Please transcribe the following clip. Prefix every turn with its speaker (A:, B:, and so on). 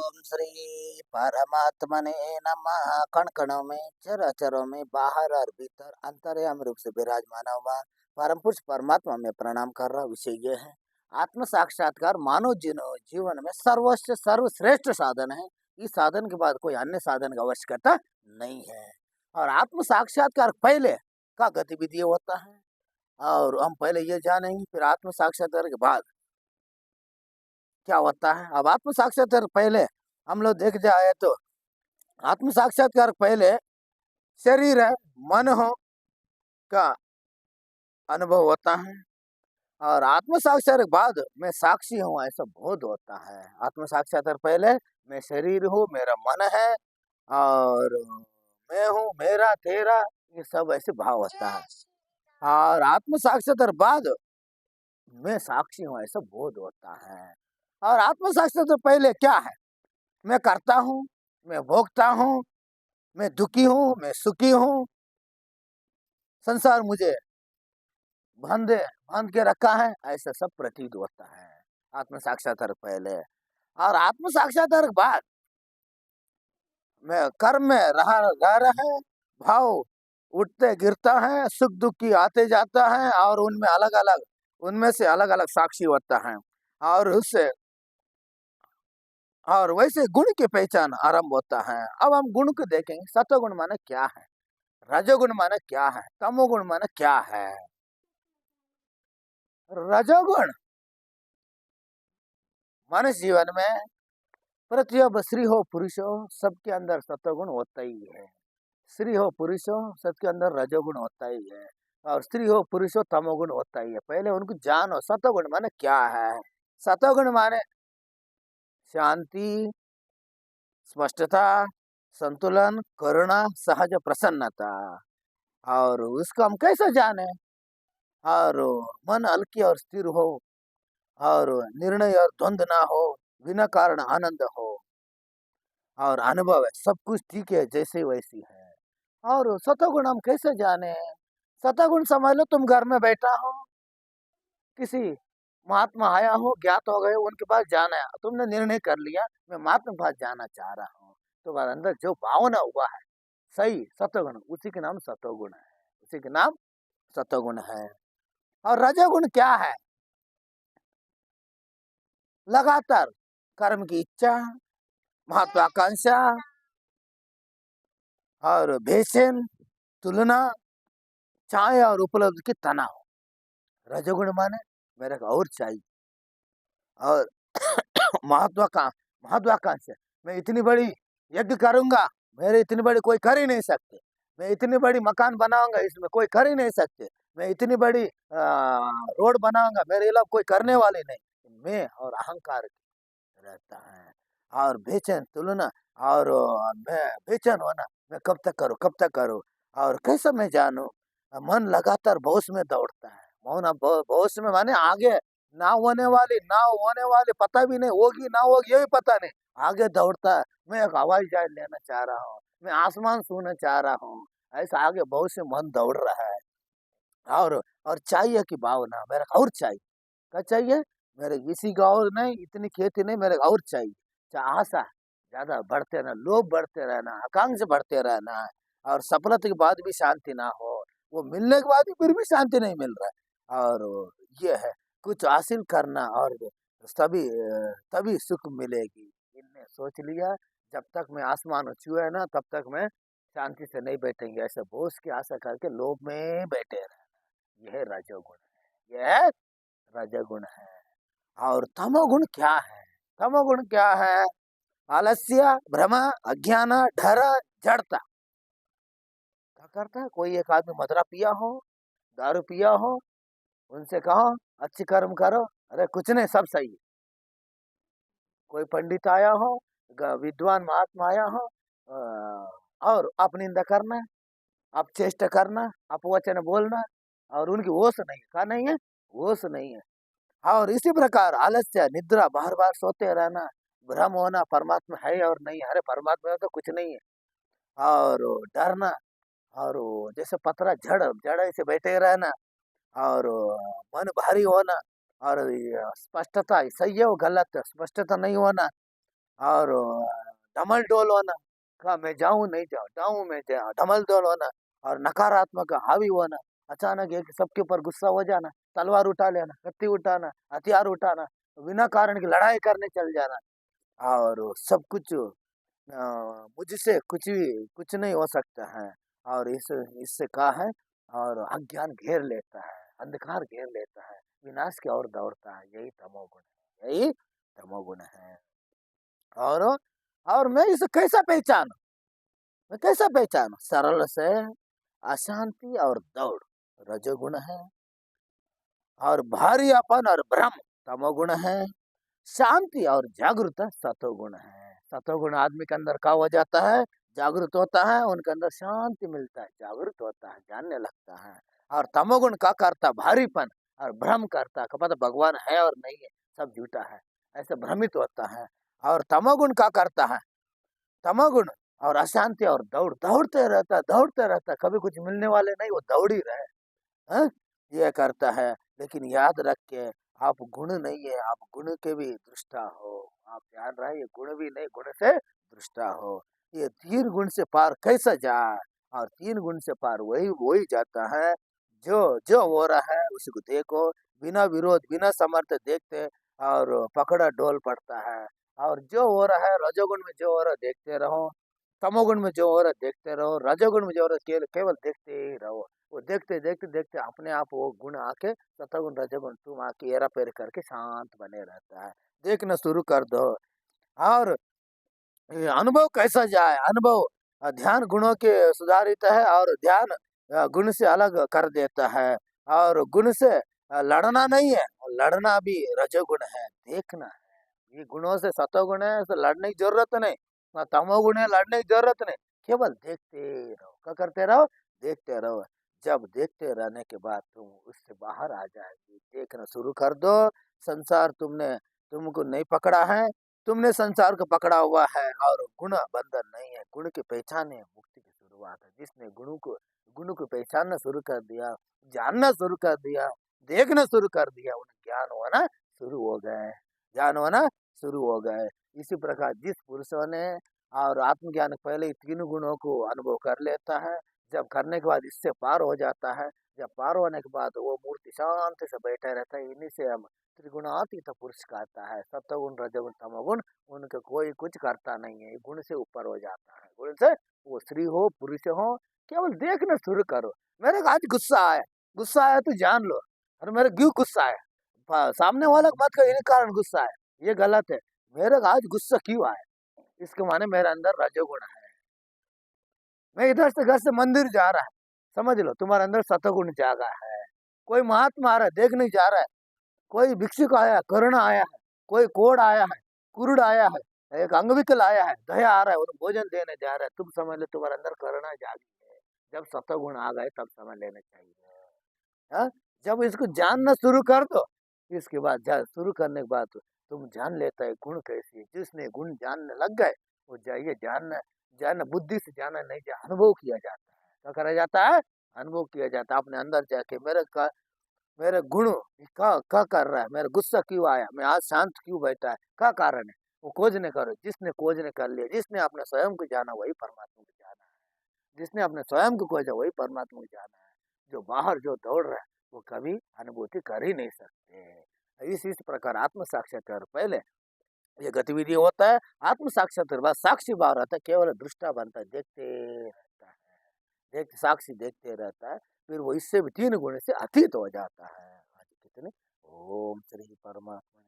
A: ओम श्री परमात्मने नमः। कण कणों में, चराचरों में, बाहर और भीतर अंतर्यामी रूप से विराजमान हुआ परम पुरुष परमात्मा में प्रणाम कर रहा विषय ये है। आत्म साक्षात्कार मानव जीवन में सर्वोच्च सर्वश्रेष्ठ साधन है। इस साधन के बाद कोई अन्य साधन की आवश्यकता नहीं है। और आत्म साक्षात्कार पहले का गतिविधि होता है, और हम पहले ये जानेंगे, फिर आत्म साक्षात्कार के बाद क्या होता है। अब आत्म साक्षात्कार पहले हम लोग देख जाए तो आत्म साक्षात्कार पहले शरीर है, मन हो का अनुभव होता है। और आत्म साक्षात्कार के बाद मैं साक्षी हूँ ऐसा बोध होता है। आत्म साक्षात्कार पहले मैं शरीर हूँ, मेरा मन है, और मैं हूँ, मेरा तेरा, ये सब ऐसे भाव होता है। और आत्म साक्षात्कार बाद मैं साक्षी हूँ ऐसा बोध होता है। और आत्म साक्षात्कार पहले क्या है, मैं करता हूँ, मैं भोगता हूँ, मैं दुखी हूँ, मैं सुखी हूँ, संसार मुझे बांध के रखा है, ऐसा सब प्रतीत होता है आत्म साक्षात्कार पहले। और आत्म साक्षात्कार के बाद मैं कर्म में रह रहे भाव उठते गिरता है, सुख दुख की आते जाता है, और उनमें से अलग अलग साक्षी होता है। और उससे और वैसे गुण की पहचान आरंभ होता है। अब हम गुण को देखेंगे। सतोगुण माने क्या है, रजोगुण माने क्या है, तमोगुण माने क्या है। रजोगुण मनुष्य जीवन में प्रतियब स्त्री हो पुरुष हो सबके अंदर सतोगुण होता ही है। स्त्री हो पुरुष हो सबके अंदर रजोगुण होता ही है, और स्त्री हो पुरुष हो तमोगुण होता ही है। पहले उनको जानो सतोगुण माने क्या है। सतोगुण माने शांति, स्पष्टता, संतुलन, करुणा, सहज प्रसन्नता। और उसको हम कैसे जाने। और मन हल्की और स्थिर हो, और निर्णय और द्वंद ना हो, बिना कारण आनंद हो, और अनुभव है सब कुछ ठीक है जैसे वैसी है। और सतोगुण हम कैसे जाने। सतोगुण समझ लो तुम घर में बैठा हो, किसी महात्मा आया हो, ज्ञात हो गए, उनके पास जाना है, तुमने निर्णय कर लिया मैं महात्मा के पास जाना चाह रहा हूँ। तुम्हारे अंदर जो भावना हुआ है सही सतोगुण, उसी के नाम सतोगुण है, उसी के नाम सतोगुण है। और रजोगुण क्या है, लगातार कर्म की इच्छा, महत्वाकांक्षा, और भेषण, तुलना, चाय और उपलब्धि की तनाव। रजोगुण माने मेरे को और चाहिए, और महत्वाकांक्षा, मैं इतनी बड़ी यज्ञ करूंगा, मेरे इतनी बड़ी कोई कर ही नहीं सकते। मैं इतनी बड़ी मकान बनाऊंगा, इसमें कोई कर ही नहीं सकते। मैं इतनी बड़ी रोड बनाऊंगा, मेरे अलावा कोई करने वाले नहीं। मैं और अहंकार रहता है। और बेचैन तुलना, और मैं बेचैन होना, मैं कब तक करूं कब तक करूं, और कैसे मैं जानूं। मन लगातार भविष्य में दौड़ता है। मौन भविष्य में माने आगे ना होने वाली पता भी नहीं, होगी ना होगी ये भी पता नहीं, आगे दौड़ता है। मैं एक हवाई जहाज लेना चाह रहा हूँ, मैं आसमान छूना चाह रहा हूँ, ऐसा आगे भविष्य में मन दौड़ रहा है। और चाहिए की भावना, मेरे को और चाहिए। क्या चाहिए, मेरे किसी का और नहीं, इतनी खेती नहीं, मेरे को और चाहिए। आशा ज्यादा बढ़ते रहना, लोभ बढ़ते रहना, आकांक्षा बढ़ते रहना, और सफलता के बाद भी शांति ना हो, वो मिलने के बाद भी फिर भी शांति नहीं मिल रहा है। और ये है कुछ हासिल करना, और तभी तभी सुख मिलेगी। इनने सोच लिया जब तक मैं आसमान छुए ना तब तक मैं शांति से नहीं बैठेंगे, ऐसे बोझ की आशा करके लोभ में बैठे रहना, यह रजोगुण है, यह रजोगुण है। और तमोगुण क्या है, तमोगुण क्या है, आलस्य, भ्रम, अज्ञान, डर, जड़ता। क्या करता है, कोई एक आदमी मदरा पिया हो, दारू पिया हो, उनसे कहो अच्छे कर्म करो, अरे कुछ नहीं सब सही है। कोई पंडित आया हो, विद्वान महात्मा आया हो, और अपनिंदा करना, अपचेष्टा करना, अपवचन बोलना, और उनकी होश नहीं है। क्या नहीं है, होश नहीं है। और इसी प्रकार आलस्य, निद्रा, बार बार सोते रहना, भ्रम होना परमात्मा है और नहीं है, अरे परमात्मा में तो कुछ नहीं है। और डरना, और जैसे पतरा जड़ जड़ ऐसे बैठे रहना, और मन भारी होना, और ये स्पष्टता सही है वो गलत है, स्पष्टता नहीं होना, और डमल डोल होना, का मैं जाऊं नहीं जाऊं, जाऊं मैं जाऊं, डमल डोल होना। और नकारात्मक हावी होना, अचानक एक सबके ऊपर गुस्सा हो जाना, तलवार उठा लेना, कत्ती उठाना, हथियार उठाना, बिना कारण की लड़ाई करने चल जाना। और सब कुछ मुझसे कुछ नहीं हो सकता है। और इससे कहा है, और अज्ञान घेर लेता है, अंधकार घेर लेता है, विनाश की ओर दौड़ता है, यही तमोगुण है, यही तमोगुण है। और और मैं इसे कैसा पहचानूं, मैं कैसा पहचानूं? सरल से अशांति और दौड़ रजोगुण है, और भारीपन और भ्रम तमोगुण है, शांति और जागृत सतोगुण है। सतोगुण आदमी के अंदर का हो जाता है, जागृत होता है, उनके अंदर शांति मिलता है, जागृत होता है, जानने लगता है। और तमोगुण का करता भारीपन और भ्रम करता है, पता भगवान है और नहीं है, सब झूठा है, ऐसे भ्रमित होता है। और तमोगुण का करता है, तमोगुण और अशांति और दौड़, दौड़ते रहता है, कभी कुछ मिलने वाले नहीं, वो दौड़ ही रहे हैं, ये करता है। लेकिन याद रख के, आप गुण नहीं है, आप गुण के भी दृष्टा हो, आप ध्यान रहे, ये गुण भी नहीं, गुण से दृष्टा हो। ये तीन गुण से पार कैसा जाए? और तीन गुण से पार वही वही जाता है जो जो हो रहा है उसी को देखो, बिना विरोध बिना समर्थ देखते, और पकड़ा डोल पड़ता है। और जो हो रहा है रजोगुण में, जो हो रहा है देखते रहो, तमोगुण में जो हो रहा है देखते रहो, रजोगुण में जो हो रहा है केवल देखते ही रहो। वो देखते देखते देखते अपने आप वो गुण आके, सतगुण रजोगुण तुम आके हेरा फेरी करके शांत बने रहता है। देखना शुरू कर दो। और ये अनुभव कैसा जाए? अनुभव ध्यान गुणों के सुधारित है, और ध्यान गुण से अलग कर देता है। और गुण से लड़ना नहीं है, लड़ना भी रजोगुण है, देखना है। ये गुणों से सतोगुण है, तो लड़ने की जरूरत नहीं, ना तमोगुण है, लड़ने की जरूरत नहीं, केवल देखते रहो। क्या करते रहो? देखते रहो। जब देखते रहने के बाद तुम उससे बाहर आ जाएगी, देखना शुरू कर दो। संसार तुमको नहीं पकड़ा है, तुमने संसार को पकड़ा हुआ है। और गुण बंधन नहीं है, गुण की पहचान है मुक्ति की शुरुआत है। जिसने गुण को पहचानना शुरू कर दिया, जानना शुरू कर दिया, देखना शुरू कर दिया, उन्हें ज्ञान होना शुरू हो गए, ज्ञान होना शुरू हो गए। इसी प्रकार जिस पुरुषों ने और आत्मज्ञान पहले ही तीन गुणों को अनुभव कर लेता है, जब करने के बाद इससे पार हो जाता है, जब पार होने के बाद वो मूर्ति शांति से बैठा रहता है। इन्हीं से हम त्रिगुणातीत पुरुष कहता है। सत्वगुण रजोगुण तमोगुण उनका कोई कुछ करता नहीं है, गुण से ऊपर हो जाता है। गुण से, वो स्त्री हो पुरुष हो, केवल देखना शुरू करो। मेरे को आज गुस्सा आया तो जान लो, और मेरे क्यों गुस्सा आया, सामने वाला को मत कहो इन्हीं कारण गुस्सा आया, ये गलत है। मेरे को आज गुस्सा क्यों आया, इसके माने मेरे अंदर रजोगुण है। मैं इधर से घर से मंदिर जा रहा है, समझ लो तुम्हारे अंदर सतगुण जागा है। कोई महात्मा आ रहा है, देख नहीं जा रहा है, कोई भिक्षुक आया, करुणा आया है, कोई कोढ़ आया है, कुरुड़ आया है, एक अंगविकल आया है, दया आ रहा है, उन्हें भोजन देने जा रहा है, तुम समझ लो तुम्हारे अंदर करुणा जागी है। जब सतगुण आ गए तब समझ लेना चाहिए। हाँ? जब इसको जानना शुरू कर दो, इसके बाद शुरू करने के बाद तुम जान लेता है गुण कैसी है। जिसने गुण जानने लग गए, वो जाइए जानना, जानना बुद्धि से जाना नहीं, अनुभव किया जाता है। क्या करा जाता है? अनुभव किया जाता है। अपने अंदर जाके मेरे गुण क्या कर रहा है, मेरा गुस्सा क्यों आया, मैं आज शांत क्यों बैठा है, क्या कारण है, वो खोजने करो। जिसने खोजने कर लिया, जिसने अपने स्वयं को जाना, वही परमात्मा को जाना है। जिसने अपने स्वयं को खोजा, वही परमात्मा को जाना है। जो बाहर जो दौड़ रहा है, वो कभी अनुभूति कर ही नहीं सकते। इस प्रकार आत्म साक्षात्कार पहले ये गतिविधि होता है। आत्म साक्षात्कार बाद साक्षी भाव रहता है, केवल दृष्टा बनता है, देखते रहता है, साक्षी देखते रहता है। फिर वो इससे भी तीन गुण से अतीत हो जाता है। आज कितने, ओम श्री परमात्मा।